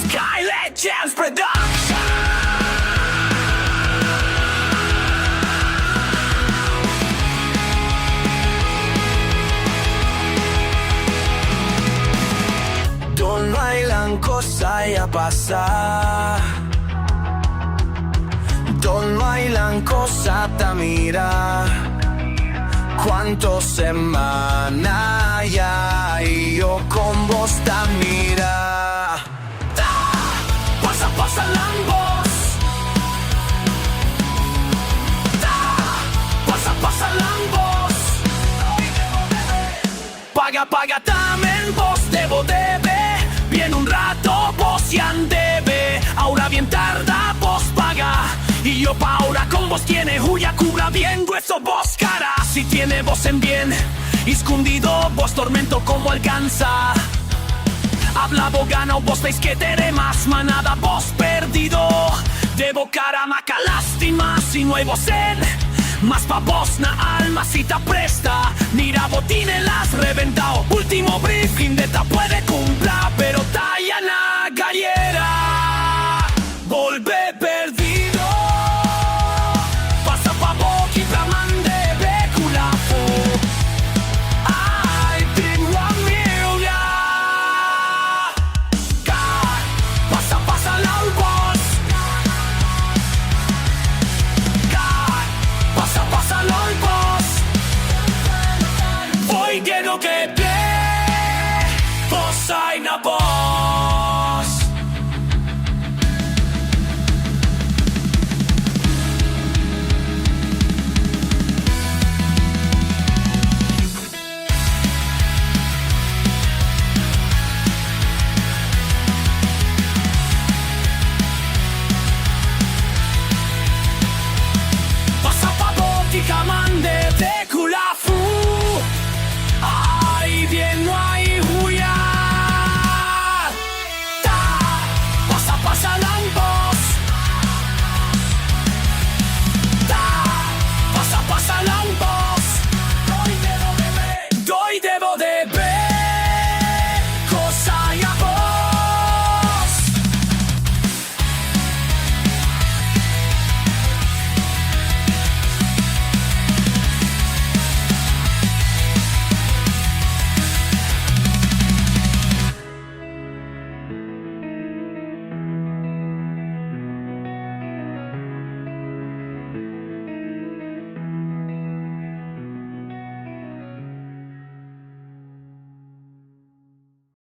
Sky Legends Production. Doon lang ko saya pasar. Doon lang ko sa tamira. Cuánto semana ya y yo con vos tamira. Pasa, pasa lang boss. Pasa, pasa lang boss. Paga, paga también vos, debe. Viene un rato, vos ya debe. Ahora bien tarda, vos paga. Y yo pa' ahora con vos tiene huya, cubra bien grueso vos cara. Si tiene vos en bien, escondido vos tormento como alcanza. Habla bogana o vos veis que tere más manada vos perdido. Debo cara maca lástima si nuevos en. Más pa' vos na alma si te presta. Mira botines las reventao. Último briefing de ta puede cumplir. Pero talla na galle.